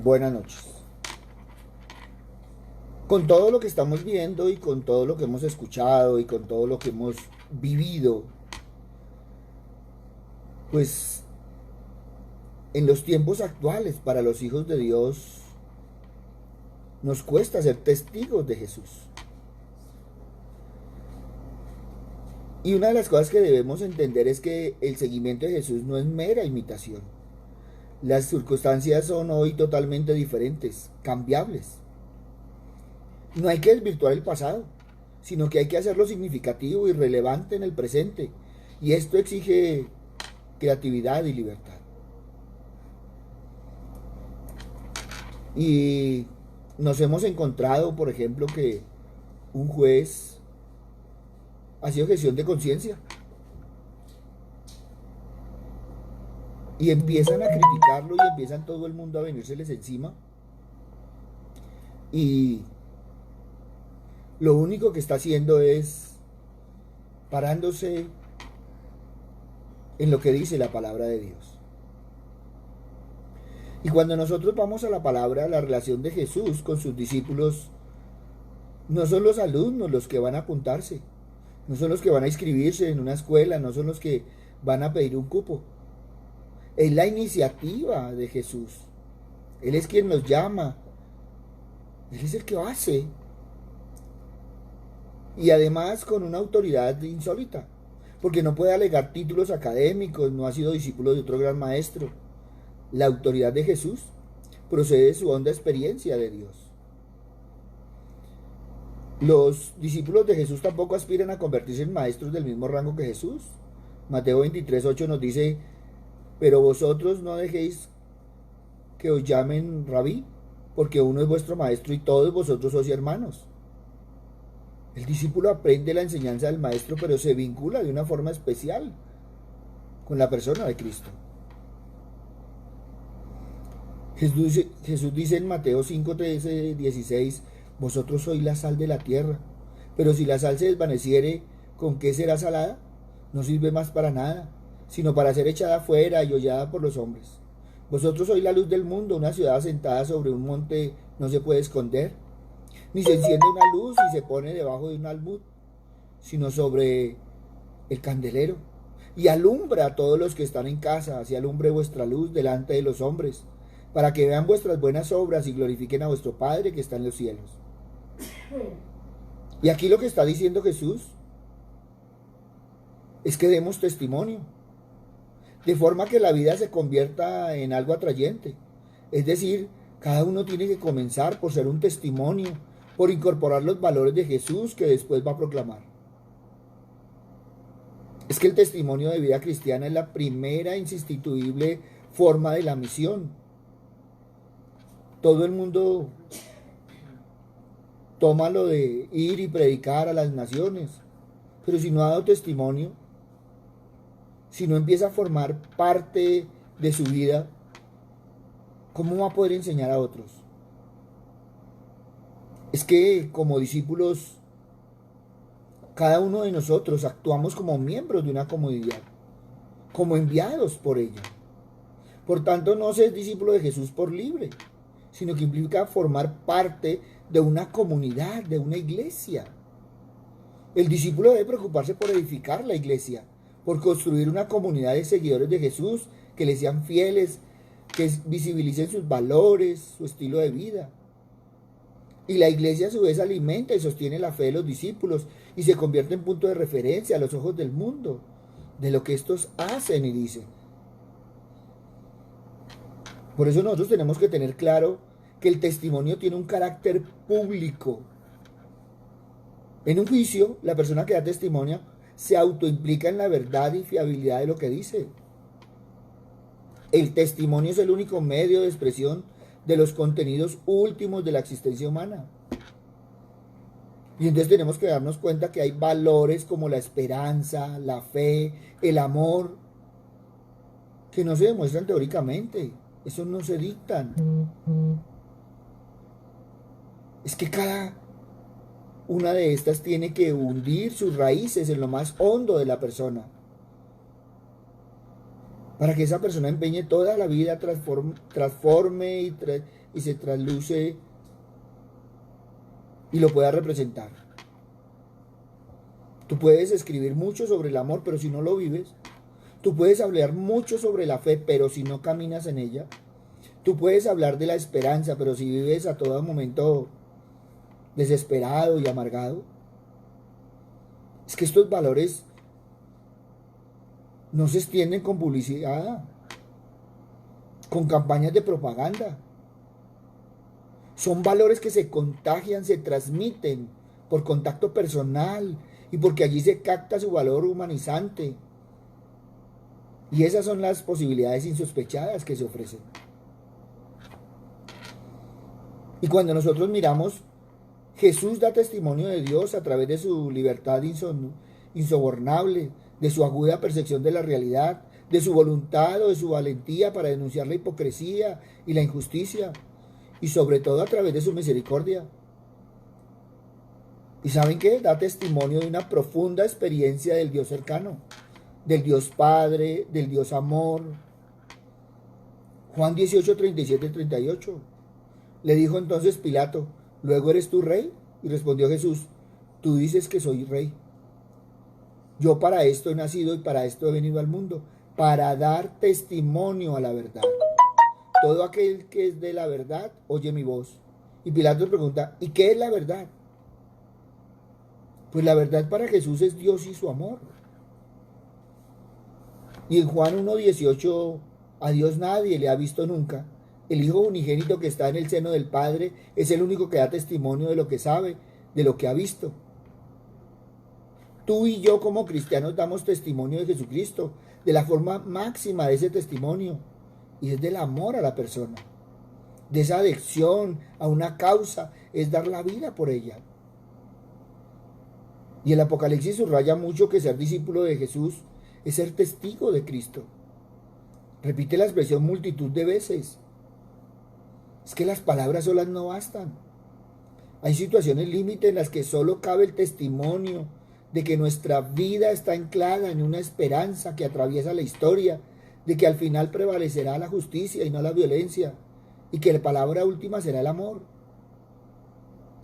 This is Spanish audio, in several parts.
Buenas noches. Con todo lo que estamos viendo y con todo lo que hemos escuchado y con todo lo que hemos vivido, pues en los tiempos actuales para los hijos de Dios nos cuesta ser testigos de Jesús. Y una de las cosas que debemos entender es que el seguimiento de Jesús no es mera imitación. Las circunstancias son hoy totalmente diferentes, cambiables. No hay que desvirtuar el pasado, sino que hay que hacerlo significativo y relevante en el presente. Y esto exige creatividad y libertad. Y nos hemos encontrado, por ejemplo, que un juez ha sido gestión de conciencia y empiezan a criticarlo y empiezan todo el mundo a venírseles encima. Y lo único que está haciendo es parándose en lo que dice la palabra de Dios. Y cuando nosotros vamos a la palabra, la relación de Jesús con sus discípulos, no son los alumnos los que van a apuntarse, no son los que van a inscribirse en una escuela, no son los que van a pedir un cupo. Es la iniciativa de Jesús. Él es quien nos llama. Él es el que hace. Y además con una autoridad insólita, porque no puede alegar títulos académicos, no ha sido discípulo de otro gran maestro. La autoridad de Jesús procede de su honda experiencia de Dios. Los discípulos de Jesús tampoco aspiran a convertirse en maestros del mismo rango que Jesús. Mateo 23:8 nos dice: pero vosotros no dejéis que os llamen rabí, porque uno es vuestro maestro y todos vosotros sois hermanos. El discípulo aprende la enseñanza del maestro, pero se vincula de una forma especial con la persona de Cristo. Jesús dice en Mateo 5, 13, 16: vosotros sois la sal de la tierra, pero si la sal se desvaneciere, ¿con qué será salada? No sirve más para nada, sino para ser echada afuera y hollada por los hombres. Vosotros sois la luz del mundo. Una ciudad asentada sobre un monte no se puede esconder, ni se enciende una luz y se pone debajo de un almud, sino sobre el candelero, y alumbra a todos los que están en casa. Así alumbre vuestra luz delante de los hombres, para que vean vuestras buenas obras y glorifiquen a vuestro Padre que está en los cielos. Y aquí lo que está diciendo Jesús es que demos testimonio, de forma que la vida se convierta en algo atrayente. Es decir, cada uno tiene que comenzar por ser un testimonio, por incorporar los valores de Jesús que después va a proclamar. Es que el testimonio de vida cristiana es la primera e insustituible forma de la misión. Todo el mundo toma lo de ir y predicar a las naciones, pero si no ha dado testimonio, si no empieza a formar parte de su vida, ¿cómo va a poder enseñar a otros? Es que como discípulos, cada uno de nosotros actuamos como miembros de una comunidad, como enviados por ella. Por tanto, no ser discípulo de Jesús por libre, sino que implica formar parte de una comunidad, de una iglesia. El discípulo debe preocuparse por edificar la iglesia, por construir una comunidad de seguidores de Jesús que le sean fieles, que visibilicen sus valores, su estilo de vida. Y la iglesia a su vez alimenta y sostiene la fe de los discípulos y se convierte en punto de referencia a los ojos del mundo de lo que estos hacen y dicen. Por eso nosotros tenemos que tener claro que el testimonio tiene un carácter público. En un juicio, la persona que da testimonio se autoimplica en la verdad y fiabilidad de lo que dice. El testimonio es el único medio de expresión de los contenidos últimos de la existencia humana. Y entonces tenemos que darnos cuenta que hay valores como la esperanza, la fe, el amor, que no se demuestran teóricamente. Esos no se dictan. Es que cada una de estas tiene que hundir sus raíces en lo más hondo de la persona. para que esa persona empeñe toda la vida, transforme y se trasluce y lo pueda representar. Tú puedes escribir mucho sobre el amor, pero si no lo vives, tú puedes hablar mucho sobre la fe, pero si no caminas en ella, tú puedes hablar de la esperanza, pero si vives a todo momento desesperado y amargado, es que estos valores no se extienden con publicidad, con campañas de propaganda. Son valores que se contagian, se transmiten por contacto personal y porque allí se capta su valor humanizante. Y esas son las posibilidades insospechadas que se ofrecen. Y cuando nosotros miramos, Jesús da testimonio de Dios a través de su libertad insobornable, de su aguda percepción de la realidad, de su voluntad o de su valentía para denunciar la hipocresía y la injusticia, y sobre todo a través de su misericordia. ¿Y saben qué? Da testimonio de una profunda experiencia del Dios cercano, del Dios Padre, del Dios Amor. Juan 18, 37, 38. Le dijo entonces Pilato, ¿luego eres tú rey? Y respondió Jesús, tú dices que soy rey. Yo para esto he nacido y para esto he venido al mundo, para dar testimonio a la verdad. Todo aquel que es de la verdad oye mi voz. Y Pilato pregunta, ¿y qué es la verdad? Pues la verdad para Jesús es Dios y su amor. Y en Juan 1:18, a Dios nadie le ha visto nunca. El Hijo unigénito que está en el seno del Padre es el único que da testimonio de lo que sabe, de lo que ha visto. Tú y yo como cristianos damos testimonio de Jesucristo, de la forma máxima de ese testimonio, y es del amor a la persona, de esa adicción a una causa, es dar la vida por ella. Y el Apocalipsis subraya mucho que ser discípulo de Jesús es ser testigo de Cristo. Repite la expresión multitud de veces. Es que las palabras solas no bastan. Hay situaciones límite en las que solo cabe el testimonio de que nuestra vida está anclada en una esperanza que atraviesa la historia, de que al final prevalecerá la justicia y no la violencia, y que la palabra última será el amor.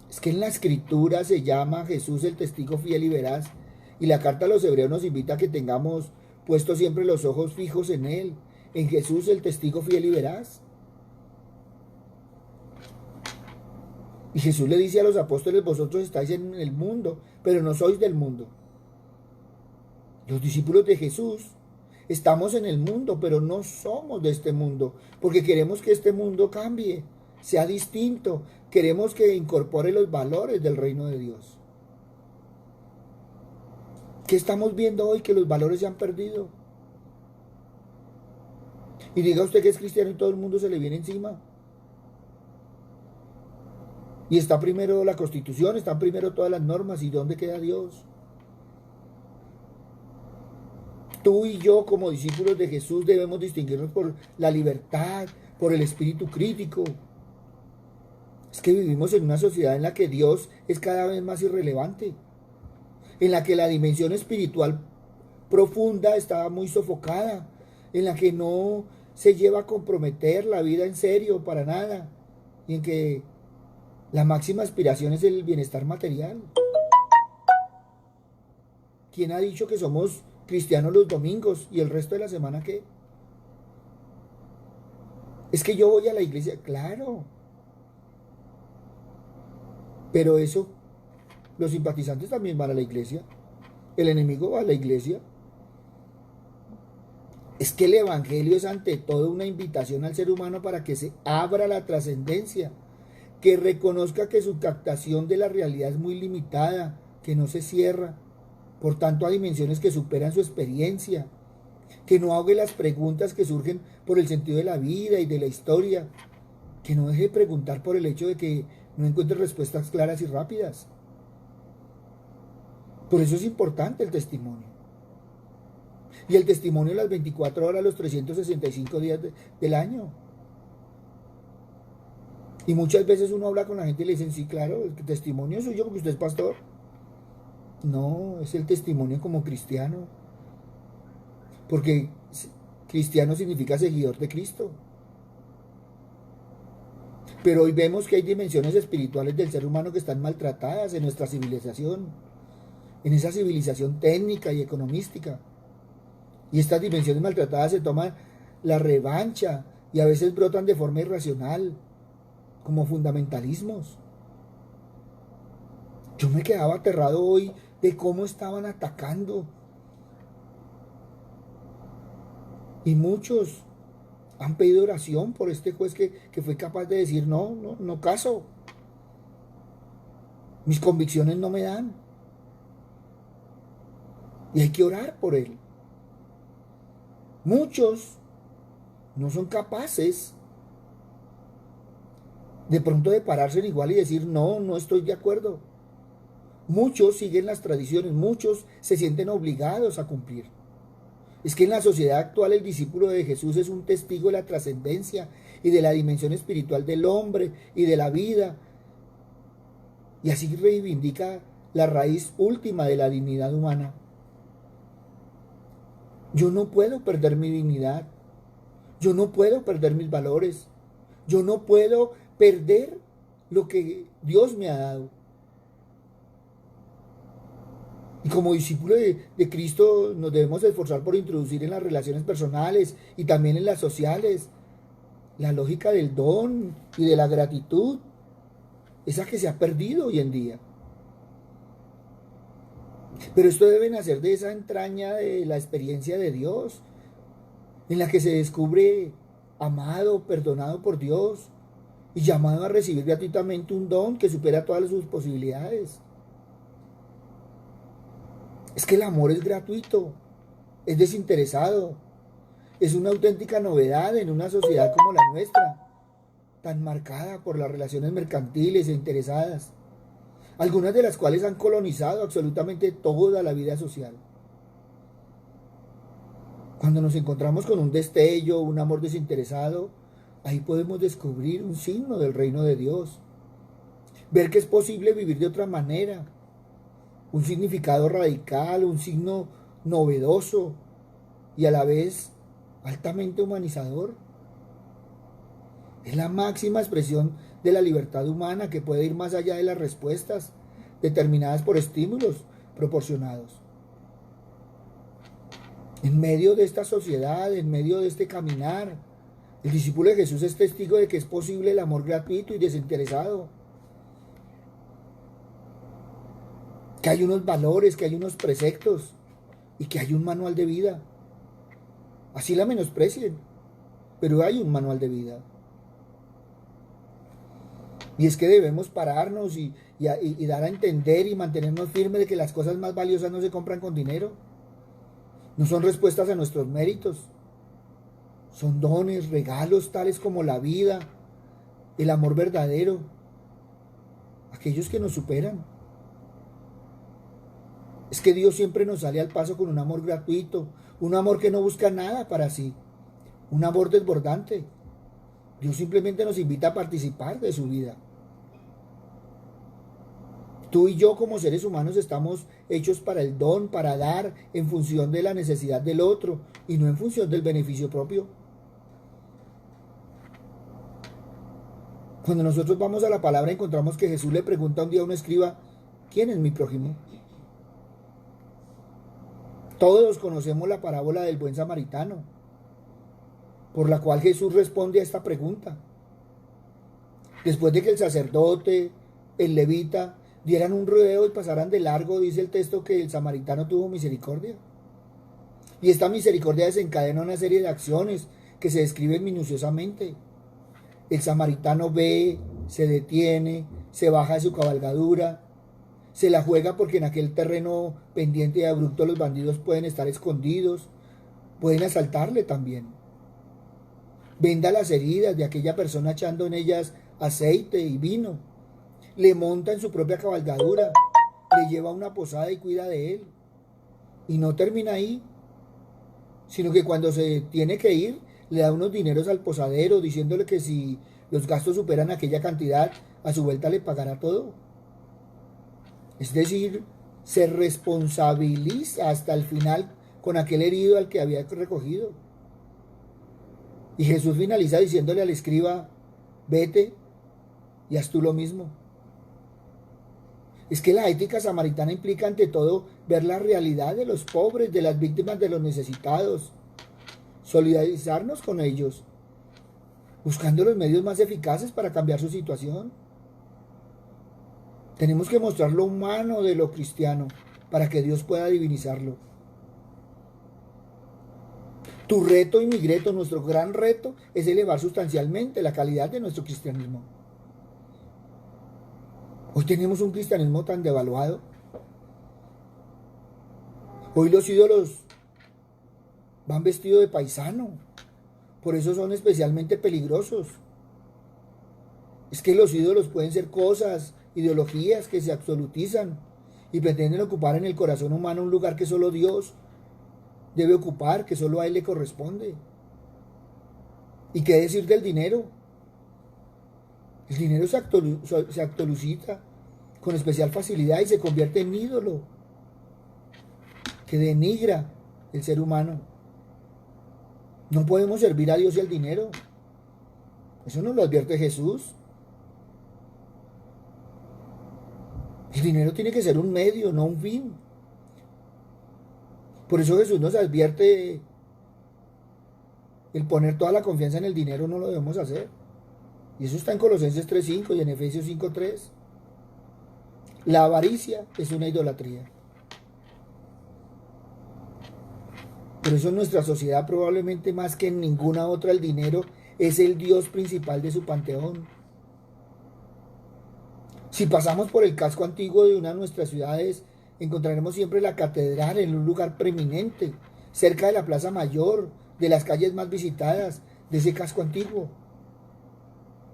Es que en la Escritura se llama a Jesús el testigo fiel y veraz, y la carta a los hebreos nos invita a que tengamos puestos siempre los ojos fijos en Él, en Jesús el testigo fiel y veraz. Y Jesús le dice a los apóstoles, vosotros estáis en el mundo, pero no sois del mundo. Los discípulos de Jesús estamos en el mundo, pero no somos de este mundo, porque queremos que este mundo cambie, sea distinto, queremos que incorpore los valores del reino de Dios. ¿Qué estamos viendo hoy? Que los valores se han perdido. Y diga usted que es cristiano y todo el mundo se le viene encima. Y está primero la Constitución, están primero todas las normas. ¿Y dónde queda Dios? Tú y yo como discípulos de Jesús debemos distinguirnos por la libertad, por el espíritu crítico. Es que vivimos en una sociedad en la que Dios es cada vez más irrelevante, en la que la dimensión espiritual profunda está muy sofocada, en la que no se lleva a comprometer la vida en serio para nada, y en que la máxima aspiración es el bienestar material. ¿Quién ha dicho que somos cristianos los domingos y el resto de la semana qué? Es que yo voy a la iglesia, claro. Pero eso, los simpatizantes también van a la iglesia. El enemigo va a la iglesia. Es que el evangelio es ante todo una invitación al ser humano para que se abra la trascendencia, que reconozca que su captación de la realidad es muy limitada, que no se cierra, por tanto a dimensiones que superan su experiencia, que no ahogue las preguntas que surgen por el sentido de la vida y de la historia, que no deje de preguntar por el hecho de que no encuentre respuestas claras y rápidas. Por eso es importante el testimonio. Y el testimonio las 24 horas, los 365 días del año. Y muchas veces uno habla con la gente y le dicen, sí, claro, el testimonio suyo porque usted es pastor. No, es el testimonio como cristiano. Porque Cristiano significa seguidor de Cristo. Pero hoy vemos que hay dimensiones espirituales del ser humano que están maltratadas en nuestra civilización, en esa civilización técnica y economística. Y estas dimensiones maltratadas se toman la revancha y a veces brotan de forma irracional, como fundamentalismos. Yo me quedaba aterrado hoy de cómo estaban atacando. Y muchos han pedido oración por este juez que fue capaz de decir, no caso. Mis convicciones no me dan. Y hay que orar por él. Muchos no son capaces de pronto de pararse en igual y decir, no estoy de acuerdo. Muchos siguen las tradiciones, muchos se sienten obligados a cumplir. Es que en la sociedad actual el discípulo de Jesús es un testigo de la trascendencia y de la dimensión espiritual del hombre y de la vida. Y así reivindica la raíz última de la dignidad humana. Yo no puedo perder mi dignidad. Yo no puedo perder mis valores. Yo no puedo perder lo que Dios me ha dado. Y como discípulos de Cristo nos debemos esforzar por introducir en las relaciones personales y también en las sociales la lógica del don y de la gratitud, esa que se ha perdido hoy en día. Pero esto debe nacer de esa entraña de la experiencia de Dios, en la que se descubre amado, perdonado por Dios y llamado a recibir gratuitamente un don que supera todas sus posibilidades. Es que el amor es gratuito, es desinteresado, es una auténtica novedad en una sociedad como la nuestra, tan marcada por las relaciones mercantiles e interesadas, algunas de las cuales han colonizado absolutamente toda la vida social. Cuando nos encontramos con un destello, un amor desinteresado, ahí podemos descubrir un signo del reino de Dios, ver que es posible vivir de otra manera, un significado radical, un signo novedoso y a la vez altamente humanizador. Es la máxima expresión de la libertad humana que puede ir más allá de las respuestas determinadas por estímulos proporcionados. En medio de esta sociedad, en medio de este caminar, el discípulo de Jesús es testigo de que es posible el amor gratuito y desinteresado. Que hay unos valores, que hay unos preceptos y que hay un manual de vida. Así la menosprecien, pero hay un manual de vida. Y es que debemos pararnos y dar a entender y mantenernos firmes de que las cosas más valiosas no se compran con dinero. No son respuestas a nuestros méritos. Son dones, regalos tales como la vida, el amor verdadero, aquellos que nos superan. Es que Dios siempre nos sale al paso con un amor gratuito, un amor que no busca nada para sí, un amor desbordante. Dios simplemente nos invita a participar de su vida. Tú y yo como seres humanos estamos hechos para el don, para dar en función de la necesidad del otro y no en función del beneficio propio. Cuando nosotros vamos a la palabra encontramos que Jesús le pregunta un día a un escriba, ¿quién es mi prójimo? Todos conocemos la parábola del buen samaritano, por la cual Jesús responde a esta pregunta. Después de que el sacerdote, el levita, dieran un rodeo y pasaran de largo, dice el texto que el samaritano tuvo misericordia. Y esta misericordia desencadena una serie de acciones que se describen minuciosamente. El samaritano ve, se detiene, se baja de su cabalgadura, se la juega porque en aquel terreno pendiente y abrupto los bandidos pueden estar escondidos, pueden asaltarle también. Venda las heridas de aquella persona echando en ellas aceite y vino. Le monta en su propia cabalgadura, le lleva a una posada y cuida de él. Y no termina ahí, sino que cuando se tiene que ir, le da unos dineros al posadero, diciéndole que si los gastos superan aquella cantidad, a su vuelta le pagará todo. Es decir, se responsabiliza hasta el final con aquel herido al que había recogido. Y Jesús finaliza diciéndole al escriba, vete y haz tú lo mismo. Es que la ética samaritana implica ante todo ver la realidad de los pobres, de las víctimas, de los necesitados, solidarizarnos con ellos, buscando los medios más eficaces para cambiar su situación. Tenemos que mostrar lo humano de lo cristiano para que Dios pueda divinizarlo. Tu reto y mi reto, nuestro gran reto, es elevar sustancialmente la calidad de nuestro cristianismo. Hoy tenemos un cristianismo tan devaluado. Hoy los ídolos van vestidos de paisano. Por eso son especialmente peligrosos. Es que los ídolos pueden ser cosas, ideologías que se absolutizan y pretenden ocupar en el corazón humano un lugar que solo Dios debe ocupar, que solo a Él le corresponde. ¿Y qué decir del dinero? El dinero se actualiza con especial facilidad y se convierte en ídolo que denigra el ser humano. No podemos servir a Dios y al dinero. Eso nos lo advierte Jesús. El dinero tiene que ser un medio, no un fin. Por eso Jesús nos advierte, el poner toda la confianza en el dinero no lo debemos hacer. Y eso está en Colosenses 3:5 y en Efesios 5:3. La avaricia es una idolatría. Por eso en nuestra sociedad, probablemente más que en ninguna otra, el dinero es el Dios principal de su panteón. Si pasamos por el casco antiguo de una de nuestras ciudades, encontraremos siempre la catedral en un lugar preeminente, cerca de la plaza mayor, de las calles más visitadas, de ese casco antiguo.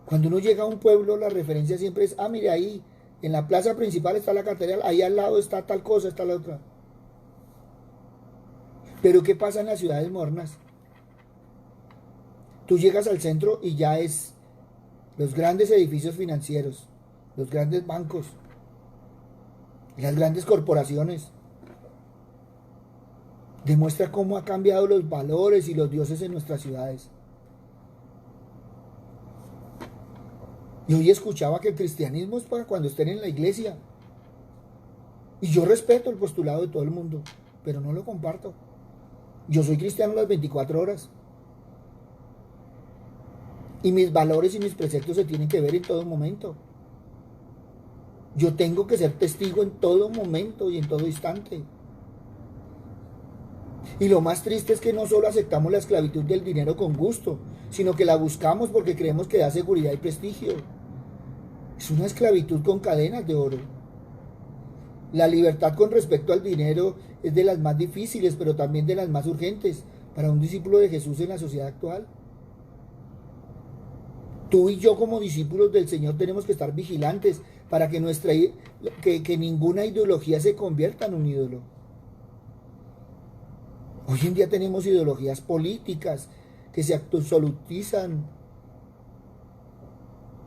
Cuando uno llega a un pueblo, la referencia siempre es, mire ahí, en la plaza principal está la catedral, ahí al lado está tal cosa, está la otra. Pero ¿qué pasa en las ciudades modernas? Tú llegas al centro y ya es los grandes edificios financieros, los grandes bancos, las grandes corporaciones. Demuestra cómo ha cambiado los valores y los dioses en nuestras ciudades. Y hoy escuchaba que el cristianismo es para cuando estén en la iglesia. Y yo respeto el postulado de todo el mundo, pero no lo comparto. Yo soy cristiano las 24 horas. Y mis valores y mis preceptos se tienen que ver en todo momento. Yo tengo que ser testigo en todo momento y en todo instante. Y lo más triste es que no solo aceptamos la esclavitud del dinero con gusto, sino que la buscamos porque creemos que da seguridad y prestigio. Es una esclavitud con cadenas de oro. La libertad con respecto al dinero es de las más difíciles, pero también de las más urgentes para un discípulo de Jesús en la sociedad actual. Tú y yo como discípulos del Señor tenemos que estar vigilantes para que que ninguna ideología se convierta en un ídolo. Hoy en día tenemos ideologías políticas que se absolutizan,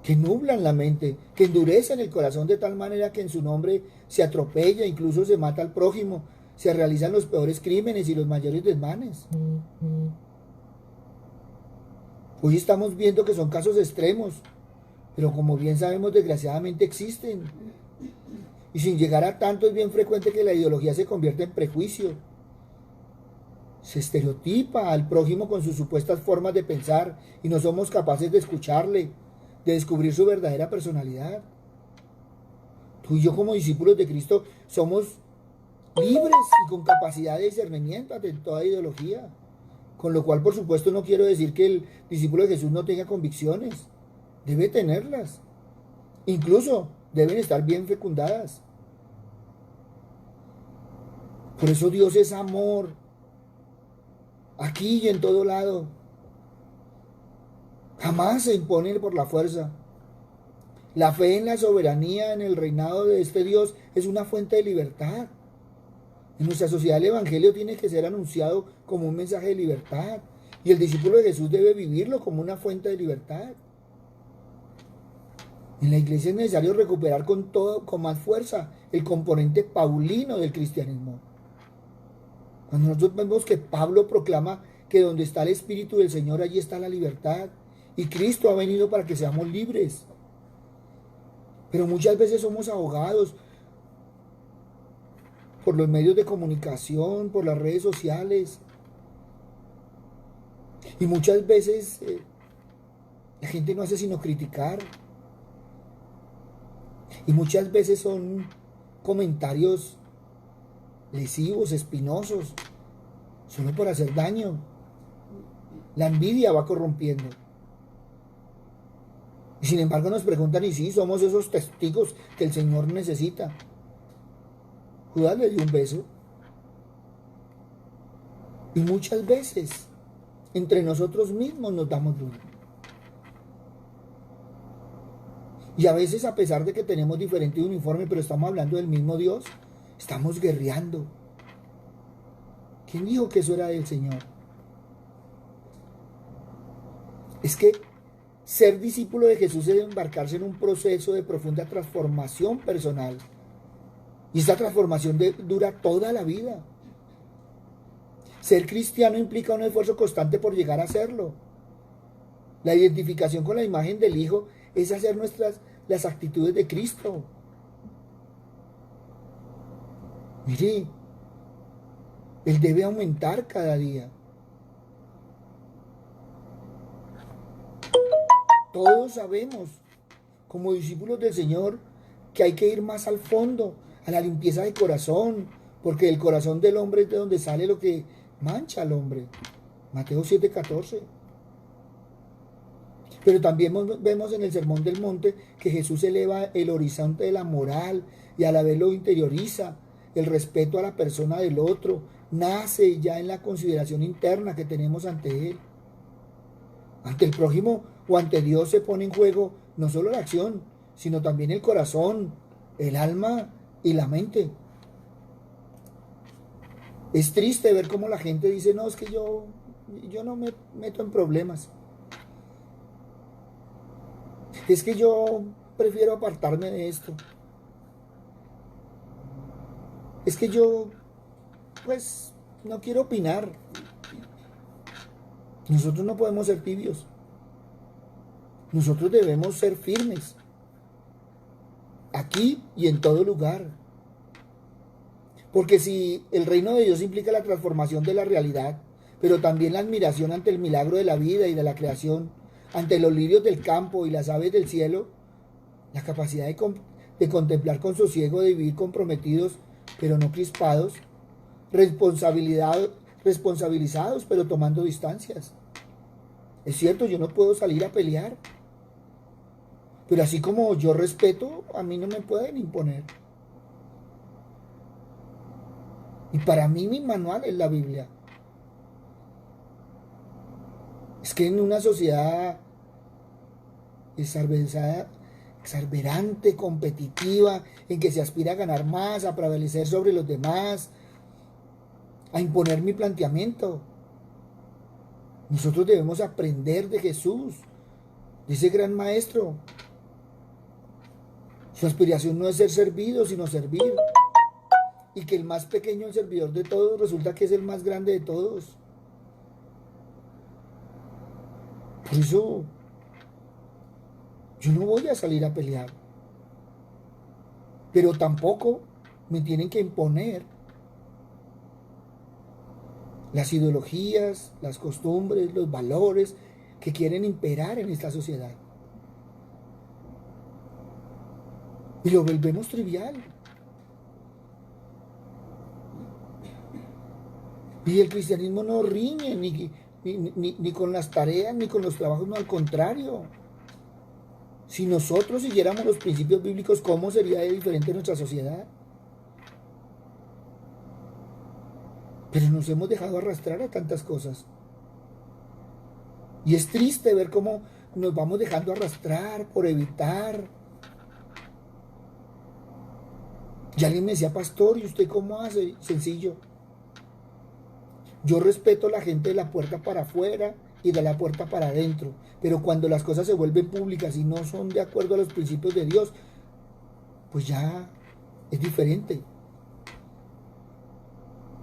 que nublan la mente, que endurecen el corazón de tal manera que en su nombre se atropella, incluso se mata al prójimo, se realizan los peores crímenes y los mayores desmanes. Hoy estamos viendo que son casos extremos, pero como bien sabemos, desgraciadamente existen. Y sin llegar a tanto, es bien frecuente que la ideología se convierta en prejuicio. Se estereotipa al prójimo con sus supuestas formas de pensar y no somos capaces de escucharle, de descubrir su verdadera personalidad. Tú y yo como discípulos de Cristo somos libres y con capacidad de discernimiento ante toda ideología. Con lo cual, por supuesto, no quiero decir que el discípulo de Jesús no tenga convicciones. Debe tenerlas. Incluso deben estar bien fecundadas. Por eso Dios es amor. Aquí y en todo lado. Jamás se impone por la fuerza. La fe en la soberanía, en el reinado de este Dios, es una fuente de libertad. En nuestra sociedad el Evangelio tiene que ser anunciado como un mensaje de libertad. Y el discípulo de Jesús debe vivirlo como una fuente de libertad. En la iglesia es necesario recuperar con más fuerza el componente paulino del cristianismo. Cuando nosotros vemos que Pablo proclama que donde está el Espíritu del Señor, allí está la libertad. Y Cristo ha venido para que seamos libres. Pero muchas veces somos ahogados por los medios de comunicación, por las redes sociales. Y muchas veces la gente no hace sino criticar. Y muchas veces son comentarios lesivos, espinosos, solo por hacer daño. La envidia va corrompiendo. Y sin embargo nos preguntan, y sí, somos esos testigos que el Señor necesita. Judas le dio un beso. Y muchas veces entre nosotros mismos nos damos duro. Y a veces, a pesar de que tenemos diferentes uniformes, pero estamos hablando del mismo Dios, estamos guerreando. ¿Quién dijo que eso era del Señor? Es que ser discípulo de Jesús es embarcarse en un proceso de profunda transformación personal. Y esta transformación dura toda la vida. Ser cristiano implica un esfuerzo constante por llegar a serlo. La identificación con la imagen del Hijo es hacer las actitudes de Cristo. Mire, Él debe aumentar cada día. Todos sabemos, como discípulos del Señor, que hay que ir más al fondo, a la limpieza de corazón, porque del corazón del hombre es de donde sale lo que mancha al hombre. Mateo 7:14. Pero también vemos en el Sermón del Monte que Jesús eleva el horizonte de la moral y a la vez lo interioriza. El respeto a la persona del otro nace ya en la consideración interna que tenemos ante Él. Ante el prójimo o ante Dios se pone en juego no solo la acción, sino también el corazón, el alma y la mente. Es triste ver cómo la gente dice, no, es que yo no me meto en problemas. Es que yo prefiero apartarme de esto. Es que yo, pues, no quiero opinar. Nosotros no podemos ser tibios. Nosotros debemos ser firmes. Aquí y en todo lugar. Porque si el reino de Dios implica la transformación de la realidad, pero también la admiración ante el milagro de la vida y de la creación, ante los lirios del campo y las aves del cielo, la capacidad de contemplar con sosiego, de vivir comprometidos, pero no crispados, responsabilizados, pero tomando distancias. Es cierto, yo no puedo salir a pelear, pero así como yo respeto, a mí no me pueden imponer. Y para mí mi manual es la Biblia. Es que en una sociedad exarberante, competitiva, en que se aspira a ganar más, a prevalecer sobre los demás, a imponer mi planteamiento, nosotros debemos aprender de Jesús, de ese gran maestro. Su aspiración no es ser servido, sino servir. Y que el más pequeño, el servidor de todos, resulta que es el más grande de todos. Por eso, yo no voy a salir a pelear. Pero tampoco me tienen que imponer las ideologías, las costumbres, los valores que quieren imperar en esta sociedad. Y lo volvemos trivial. Y el cristianismo no riñe ni con las tareas, ni con los trabajos, no, al contrario. Si nosotros siguiéramos los principios bíblicos, ¿cómo sería de diferente nuestra sociedad? Pero nos hemos dejado arrastrar a tantas cosas. Y es triste ver cómo nos vamos dejando arrastrar por evitar. Y alguien me decía, pastor, ¿y usted cómo hace? Sencillo. Yo respeto a la gente de la puerta para afuera y de la puerta para adentro, pero cuando las cosas se vuelven públicas y no son de acuerdo a los principios de Dios, pues ya es diferente.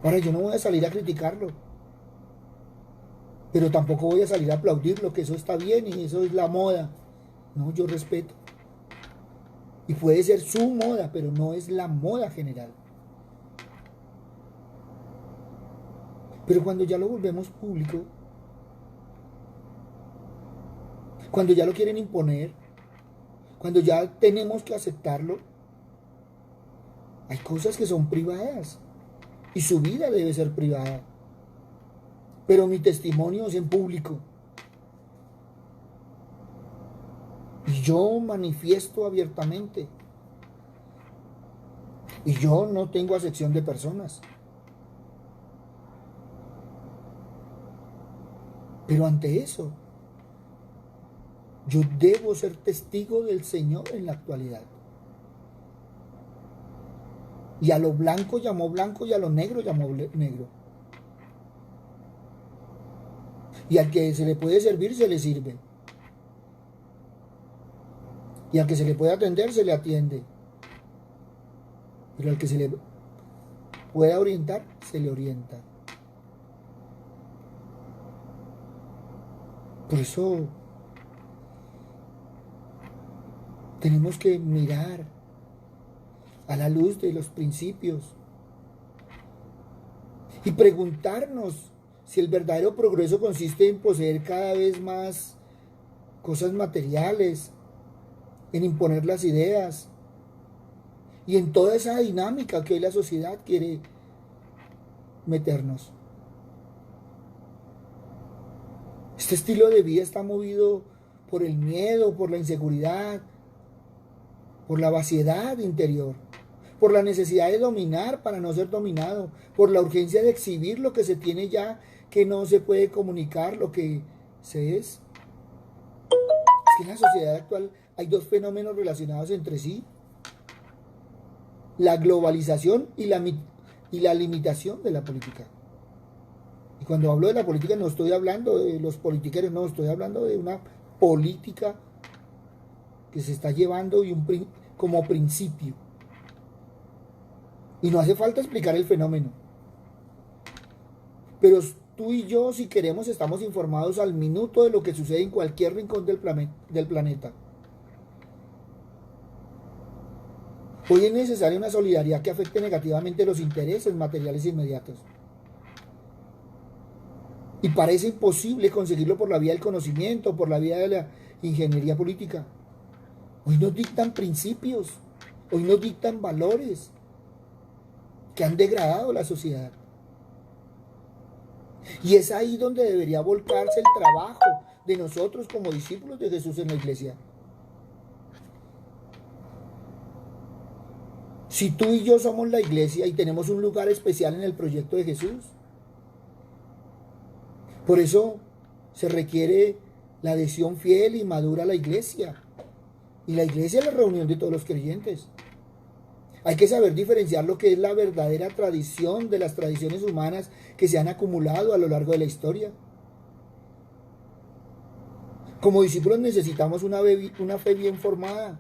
Ahora yo no voy a salir a criticarlo, pero tampoco voy a salir a aplaudir lo que eso está bien y eso es la moda. No, yo respeto. Y puede ser su moda, pero no es la moda general. Pero cuando ya lo volvemos público, cuando ya lo quieren imponer, cuando ya tenemos que aceptarlo, hay cosas que son privadas y su vida debe ser privada. Pero mi testimonio es en público. Y yo manifiesto abiertamente. Y yo no tengo acepción de personas. Pero ante eso, yo debo ser testigo del Señor en la actualidad. Y a lo blanco llamó blanco y a lo negro llamó negro. Y al que se le puede servir, se le sirve. Y al que se le puede atender, se le atiende. Pero al que se le pueda orientar, se le orienta. Por eso tenemos que mirar a la luz de los principios y preguntarnos si el verdadero progreso consiste en poseer cada vez más cosas materiales, en imponer las ideas y en toda esa dinámica que hoy la sociedad quiere meternos. Este estilo de vida está movido por el miedo, por la inseguridad, por la vaciedad interior, por la necesidad de dominar para no ser dominado, por la urgencia de exhibir lo que se tiene ya, que no se puede comunicar lo que se es. Es que en la sociedad actual hay dos fenómenos relacionados entre sí: la globalización y la limitación de la política. Y cuando hablo de la política no estoy hablando de los politiqueros, no, estoy hablando de una política que se está llevando y como principio. Y no hace falta explicar el fenómeno. Pero tú y yo, si queremos, estamos informados al minuto de lo que sucede en cualquier rincón del planeta. Hoy es necesaria una solidaridad que afecte negativamente los intereses materiales inmediatos. Y parece imposible conseguirlo por la vía del conocimiento, por la vía de la ingeniería política. Hoy nos dictan principios, hoy nos dictan valores que han degradado la sociedad. Y es ahí donde debería volcarse el trabajo de nosotros como discípulos de Jesús en la iglesia. Si tú y yo somos la iglesia y tenemos un lugar especial en el proyecto de Jesús, por eso se requiere la adhesión fiel y madura a la iglesia. Y la iglesia es la reunión de todos los creyentes. Hay que saber diferenciar lo que es la verdadera tradición de las tradiciones humanas que se han acumulado a lo largo de la historia. Como discípulos necesitamos una fe bien formada,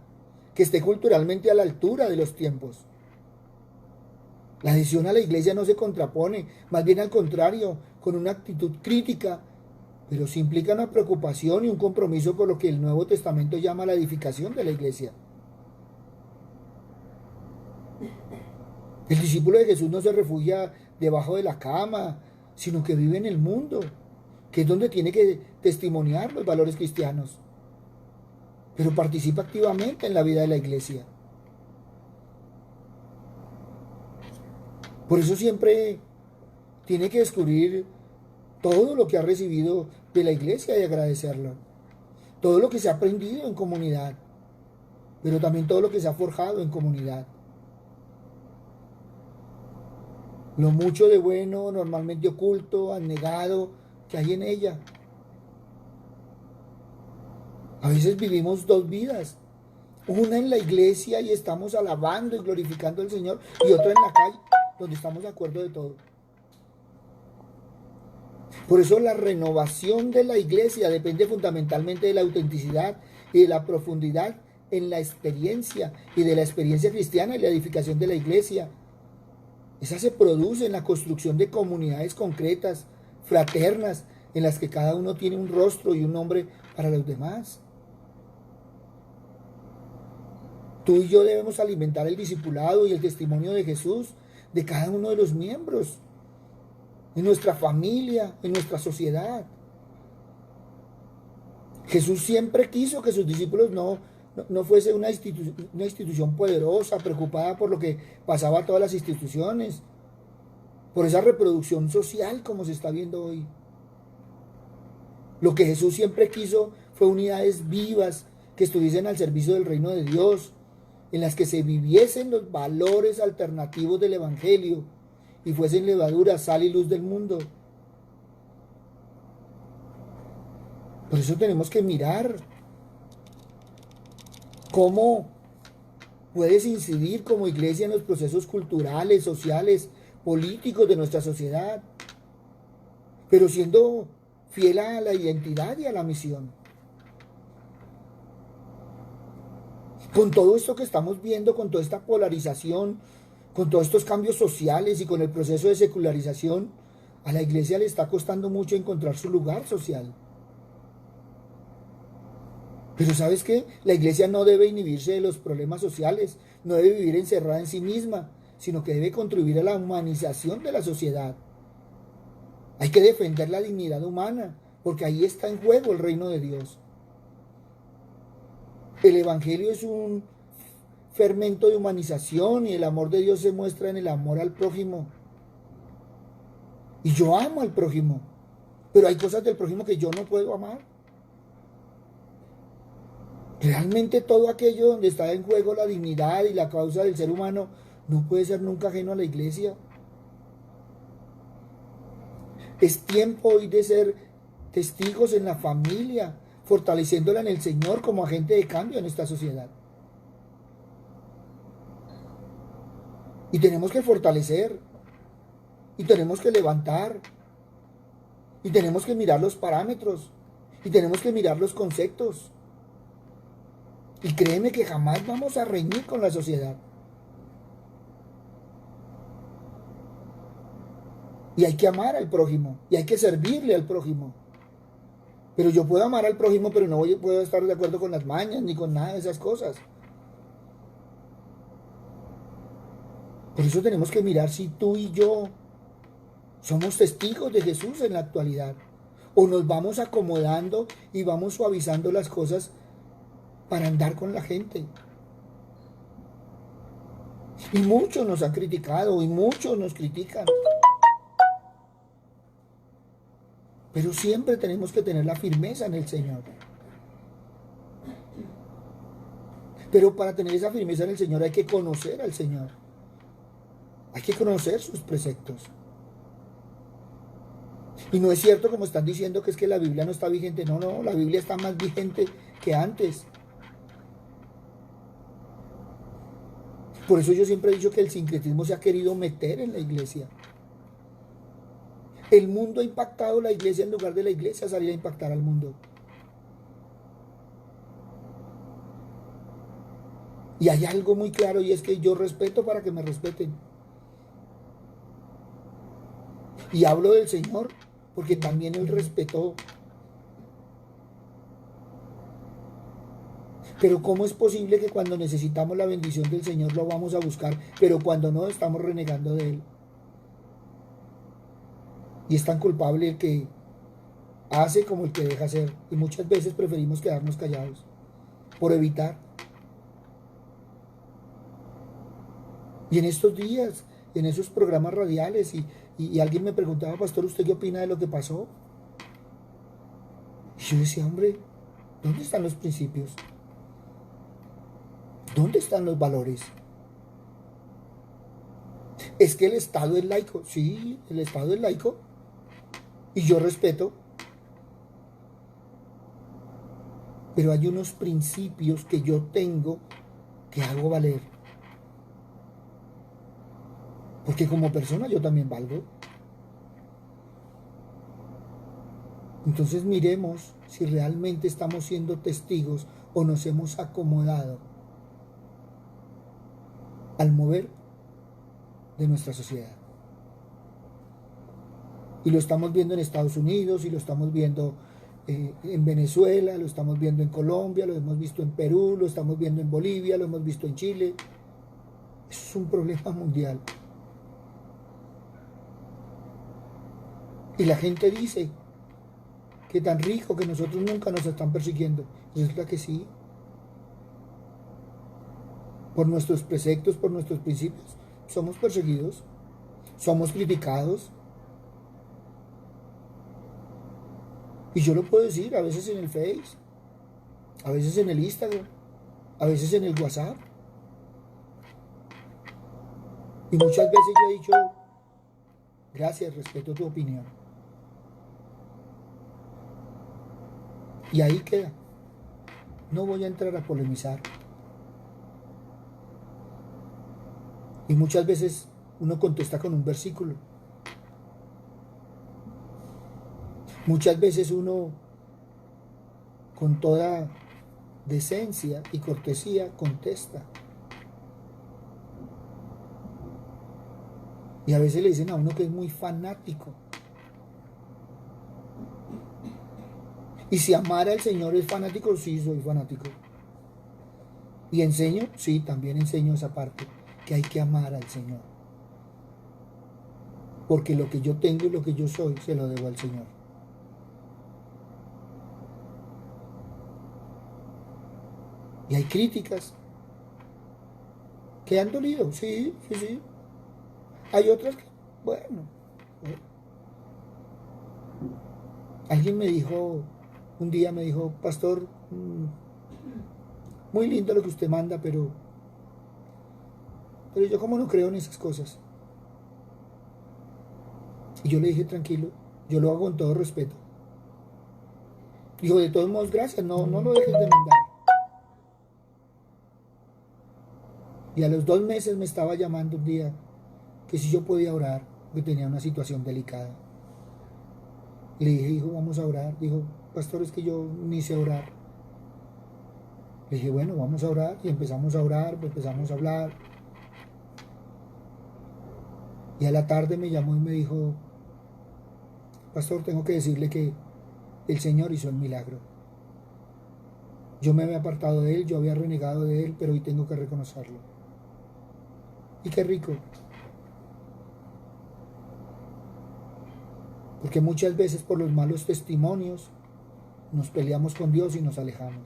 que esté culturalmente a la altura de los tiempos. La adhesión a la iglesia no se contrapone, más bien al contrario, con una actitud crítica, pero sí implica una preocupación y un compromiso por lo que el Nuevo Testamento llama la edificación de la iglesia. El discípulo de Jesús no se refugia debajo de la cama, sino que vive en el mundo, que es donde tiene que testimoniar los valores cristianos, pero participa activamente en la vida de la iglesia. Por eso siempre tiene que descubrir todo lo que ha recibido de la iglesia y agradecerlo. Todo lo que se ha aprendido en comunidad, pero también todo lo que se ha forjado en comunidad. Lo mucho de bueno, normalmente oculto, anegado, que hay en ella. A veces vivimos dos vidas. Una en la iglesia y estamos alabando y glorificando al Señor, y otra en la calle, donde estamos de acuerdo de todo. Por eso la renovación de la iglesia depende fundamentalmente de la autenticidad y de la profundidad en la experiencia y de la experiencia cristiana y la edificación de la iglesia. Esa se produce en la construcción de comunidades concretas, fraternas, en las que cada uno tiene un rostro y un nombre para los demás. Tú y yo debemos alimentar el discipulado y el testimonio de Jesús de cada uno de los miembros, en nuestra familia, en nuestra sociedad. Jesús siempre quiso que sus discípulos no fuese una institución poderosa, preocupada por lo que pasaba a todas las instituciones, por esa reproducción social como se está viendo hoy. Lo que Jesús siempre quiso fue unidades vivas que estuviesen al servicio del reino de Dios, en las que se viviesen los valores alternativos del Evangelio y fuesen levadura, sal y luz del mundo. Por eso tenemos que mirar cómo puedes incidir como iglesia en los procesos culturales, sociales, políticos de nuestra sociedad, pero siendo fiel a la identidad y a la misión. Con todo esto que estamos viendo, con toda esta polarización, con todos estos cambios sociales y con el proceso de secularización, a la iglesia le está costando mucho encontrar su lugar social. Pero ¿sabes qué? La iglesia no debe inhibirse de los problemas sociales, no debe vivir encerrada en sí misma, sino que debe contribuir a la humanización de la sociedad. Hay que defender la dignidad humana, porque ahí está en juego el reino de Dios. El Evangelio es un fermento de humanización y el amor de Dios se muestra en el amor al prójimo. Y yo amo al prójimo, pero hay cosas del prójimo que yo no puedo amar. Realmente todo aquello donde está en juego la dignidad y la causa del ser humano no puede ser nunca ajeno a la iglesia. Es tiempo hoy de ser testigos en la familia, fortaleciéndola en el Señor como agente de cambio en esta sociedad. Y tenemos que fortalecer, y tenemos que levantar, y tenemos que mirar los parámetros, y tenemos que mirar los conceptos. Y créeme que jamás vamos a reñir con la sociedad. Y hay que amar al prójimo, y hay que servirle al prójimo. Pero yo puedo amar al prójimo, pero no puedo estar de acuerdo con las mañas, ni con nada de esas cosas. Por eso tenemos que mirar si tú y yo somos testigos de Jesús en la actualidad. O nos vamos acomodando y vamos suavizando las cosas para andar con la gente. Y muchos nos han criticado y muchos nos critican. Pero siempre tenemos que tener la firmeza en el Señor. Pero para tener esa firmeza en el Señor hay que conocer al Señor. Hay que conocer sus preceptos. Y no es cierto como están diciendo que es que la Biblia no está vigente. No, la Biblia está más vigente que antes. Por eso yo siempre he dicho que el sincretismo se ha querido meter en la iglesia. El mundo ha impactado la iglesia en lugar de la iglesia salir a impactar al mundo. Y hay algo muy claro y es que yo respeto para que me respeten. Y hablo del Señor porque también Él respetó. Pero ¿cómo es posible que cuando necesitamos la bendición del Señor lo vamos a buscar, pero cuando no estamos renegando de Él? Y es tan culpable el que hace como el que deja hacer. Y muchas veces preferimos quedarnos callados por evitar. Y en estos días, en esos programas radiales, y alguien me preguntaba, pastor, ¿usted qué opina de lo que pasó? Y yo decía, hombre, ¿dónde están los principios? ¿Dónde están los valores? Es que el Estado es laico. Sí, el Estado es laico. Y yo respeto. Pero hay unos principios que yo tengo que hago valer. Porque como persona yo también valgo. Entonces miremos si realmente estamos siendo testigos o nos hemos acomodado al mover de nuestra sociedad. Y lo estamos viendo en Estados Unidos, y lo estamos viendo en Venezuela, lo estamos viendo en Colombia, lo hemos visto en Perú, lo estamos viendo en Bolivia, lo hemos visto en Chile. Eso es un problema mundial. Y la gente dice que tan rico que nosotros nunca nos están persiguiendo. Resulta que sí. Por nuestros preceptos, por nuestros principios, somos perseguidos, somos criticados. Y yo lo puedo decir a veces en el Face, a veces en el Instagram, a veces en el WhatsApp. Y muchas veces yo he dicho, gracias, respeto tu opinión. Y ahí queda. No voy a entrar a polemizar. Y muchas veces uno contesta con un versículo. Muchas veces uno, con toda decencia y cortesía, contesta. Y a veces le dicen a uno que es muy fanático. Y si amar al Señor es fanático, sí, soy fanático. Y enseño, sí, también enseño esa parte, que hay que amar al Señor. Porque lo que yo tengo y lo que yo soy, se lo debo al Señor. Y hay críticas que han dolido, sí, sí, sí. Hay otras que, bueno. Alguien me dijo, un día me dijo, pastor, muy lindo lo que usted manda, pero yo como no creo en esas cosas. Y yo le dije, tranquilo, yo lo hago con todo respeto. Dijo, de todos modos, gracias, no lo dejes de mandar. Y a los 2 meses me estaba llamando un día que si yo podía orar, porque tenía una situación delicada. Le dije, hijo, vamos a orar. Dijo, pastor, es que yo ni sé orar. Le dije, bueno, vamos a orar. Y empezamos a orar, empezamos a hablar. Y a la tarde me llamó y me dijo, pastor, tengo que decirle que el Señor hizo el milagro. Yo me había apartado de Él, yo había renegado de Él, pero hoy tengo que reconocerlo. Y qué rico. Porque muchas veces por los malos testimonios nos peleamos con Dios y nos alejamos.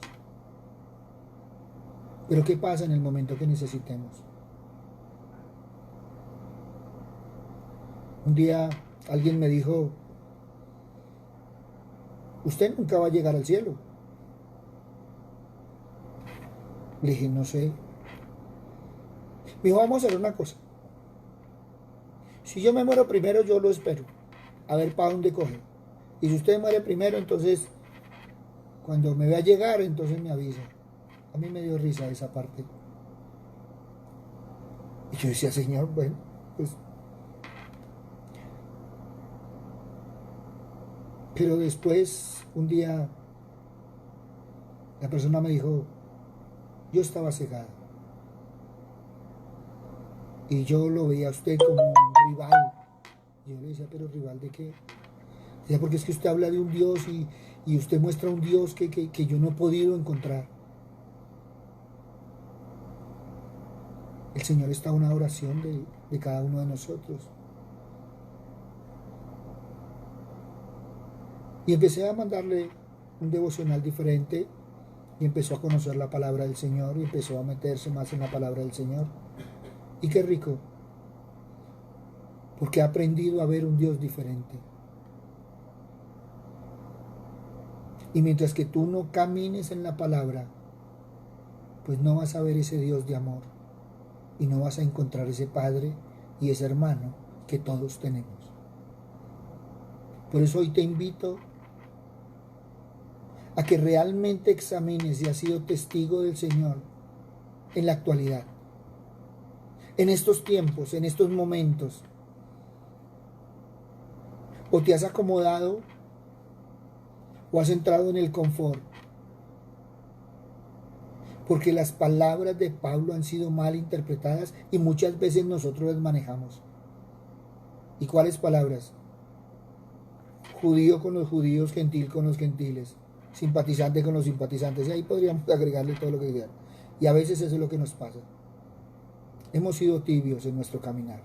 Pero ¿qué pasa en el momento que necesitemos? Un día alguien me dijo, usted nunca va a llegar al cielo. Le dije, no sé. Me dijo, vamos a hacer una cosa. Si yo me muero primero, yo lo espero. A ver para dónde coge. Y si usted muere primero, entonces, cuando me vea llegar, entonces me avisa. A mí me dio risa esa parte. Y yo decía, Señor, bueno, pues. Pero después, un día, la persona me dijo, yo estaba cegada. Y yo lo veía a usted como un rival. Y yo le decía, pero ¿rival de qué? Decía, porque es que usted habla de un Dios y usted muestra un Dios que yo no he podido encontrar. El Señor está en una oración de cada uno de nosotros. Y empecé a mandarle un devocional diferente y empezó a conocer la palabra del Señor y empezó a meterse más en la palabra del Señor. Y qué rico, porque ha aprendido a ver un Dios diferente. Y mientras que tú no camines en la palabra, pues no vas a ver ese Dios de amor y no vas a encontrar ese Padre y ese hermano que todos tenemos. Por eso hoy te invito a que realmente examines si has sido testigo del Señor en la actualidad, en estos tiempos, en estos momentos, o te has acomodado o has entrado en el confort, porque las palabras de Pablo han sido mal interpretadas y muchas veces nosotros las manejamos. ¿Y cuáles palabras? judío con los judíos, gentil con los gentiles, simpatizante con los simpatizantes. Y ahí podríamos agregarle todo lo que quieran. Y a veces eso es lo que nos pasa. Hemos sido tibios en nuestro caminar.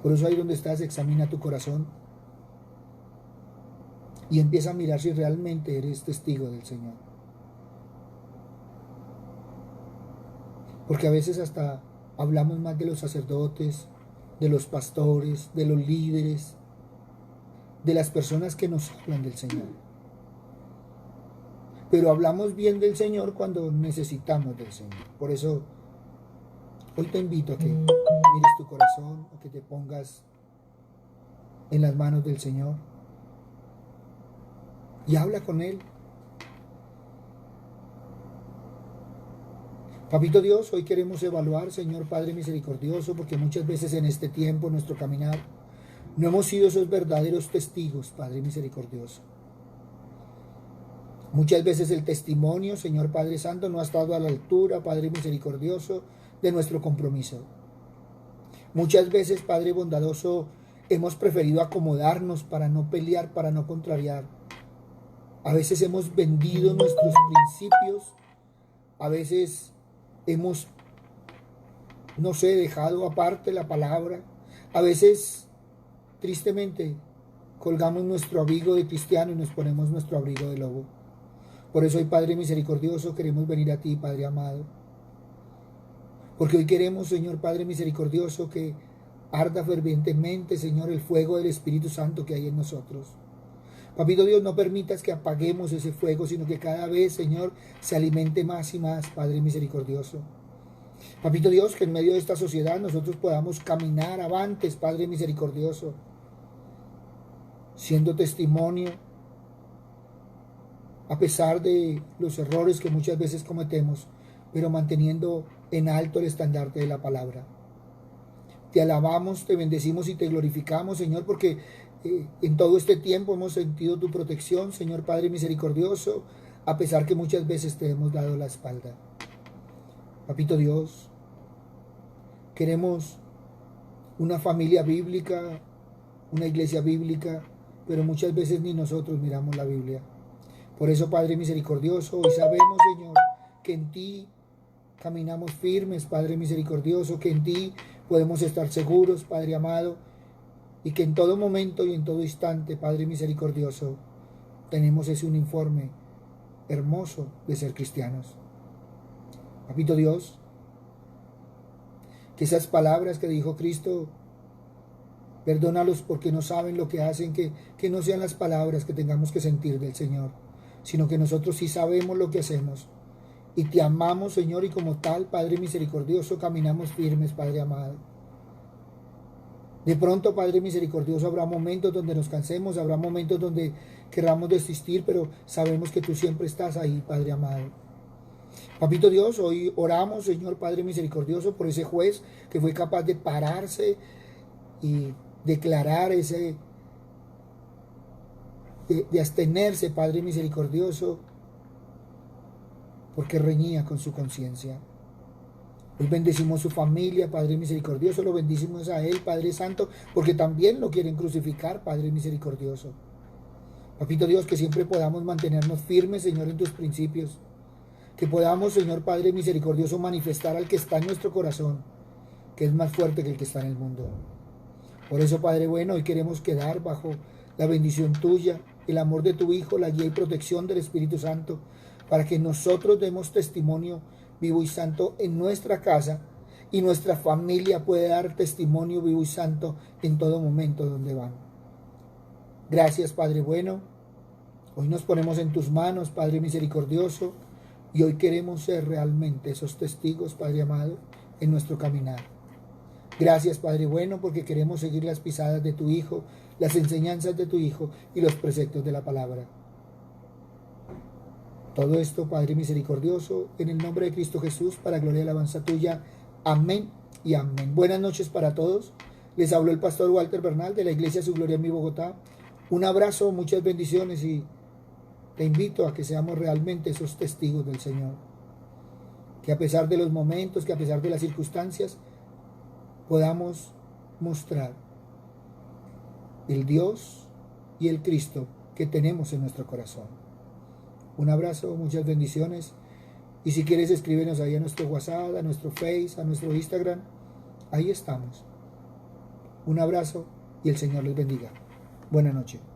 Por eso ahí donde estás, examina tu corazón y empieza a mirar si realmente eres testigo del Señor. Porque a veces hasta hablamos más de los sacerdotes, de los pastores, de los líderes, de las personas que nos hablan del Señor. Pero hablamos bien del Señor cuando necesitamos del Señor. Por eso hoy te invito a que mires tu corazón, a que te pongas en las manos del Señor y habla con Él. Papito Dios, hoy queremos evaluar, Señor Padre misericordioso, porque muchas veces en este tiempo, en nuestro caminar, no hemos sido esos verdaderos testigos, Padre misericordioso. Muchas veces el testimonio, Señor Padre Santo, no ha estado a la altura, Padre misericordioso, de nuestro compromiso. Muchas veces, Padre bondadoso, hemos preferido acomodarnos para no pelear, para no contrariar. A veces hemos vendido nuestros principios, a veces hemos, no sé, dejado aparte la palabra. A veces, tristemente, colgamos nuestro abrigo de cristiano y nos ponemos nuestro abrigo de lobo. Por eso hoy, Padre misericordioso, queremos venir a ti, Padre amado. Porque hoy queremos, Señor Padre misericordioso, que arda fervientemente, Señor, el fuego del Espíritu Santo que hay en nosotros. Papito Dios, no permitas que apaguemos ese fuego, sino que cada vez, Señor, se alimente más y más, Padre misericordioso. Papito Dios, que en medio de esta sociedad nosotros podamos caminar avantes, Padre misericordioso, siendo testimonio, a pesar de los errores que muchas veces cometemos, pero manteniendo en alto el estandarte de la palabra. Te alabamos, te bendecimos y te glorificamos, Señor, porque en todo este tiempo hemos sentido tu protección, Señor Padre misericordioso, a pesar que muchas veces te hemos dado la espalda. Papito Dios, queremos una familia bíblica, una iglesia bíblica, pero muchas veces ni nosotros miramos la Biblia. Por eso, Padre misericordioso, hoy sabemos, Señor, que en ti caminamos firmes, Padre misericordioso, que en ti podemos estar seguros, Padre amado, y que en todo momento y en todo instante, Padre misericordioso, tenemos ese uniforme hermoso de ser cristianos. Papito Dios, que esas palabras que dijo Cristo, perdónalos porque no saben lo que hacen, que no sean las palabras que tengamos que sentir del Señor, sino que nosotros sí sabemos lo que hacemos. Y te amamos, Señor, y como tal, Padre misericordioso, caminamos firmes, Padre amado. De pronto, Padre misericordioso, habrá momentos donde nos cansemos, habrá momentos donde querramos desistir, pero sabemos que tú siempre estás ahí, Padre amado. Papito Dios, hoy oramos, Señor Padre misericordioso, por ese juez que fue capaz de pararse y declarar de abstenerse, Padre misericordioso, porque reñía con su conciencia. Hoy bendecimos su familia, Padre misericordioso, lo bendecimos a él, Padre Santo, porque también lo quieren crucificar, Padre misericordioso. Papito Dios, que siempre podamos mantenernos firmes, Señor, en tus principios. Que podamos, Señor Padre misericordioso, manifestar al que está en nuestro corazón, que es más fuerte que el que está en el mundo. Por eso, Padre bueno, hoy queremos quedar bajo la bendición tuya, el amor de tu Hijo, la guía y protección del Espíritu Santo, para que nosotros demos testimonio vivo y santo en nuestra casa y nuestra familia puede dar testimonio vivo y santo en todo momento donde van. Gracias, Padre bueno. Hoy nos ponemos en tus manos, Padre misericordioso, y hoy queremos ser realmente esos testigos, Padre amado, en nuestro caminar. Gracias, Padre bueno, porque queremos seguir las pisadas de tu Hijo, las enseñanzas de tu Hijo y los preceptos de la palabra. Todo esto, Padre misericordioso, en el nombre de Cristo Jesús, para gloria y alabanza tuya. Amén y amén. Buenas noches para todos. Les habló el pastor Walter Bernal de la Iglesia Su Gloria en mi Bogotá. Un abrazo, muchas bendiciones y te invito a que seamos realmente esos testigos del Señor. Que a pesar de los momentos, que a pesar de las circunstancias, podamos mostrar el Dios y el Cristo que tenemos en nuestro corazón. Un abrazo, muchas bendiciones. Y si quieres escríbenos ahí a nuestro WhatsApp, a nuestro Face, a nuestro Instagram. Ahí estamos. Un abrazo y el Señor les bendiga. Buenas noches.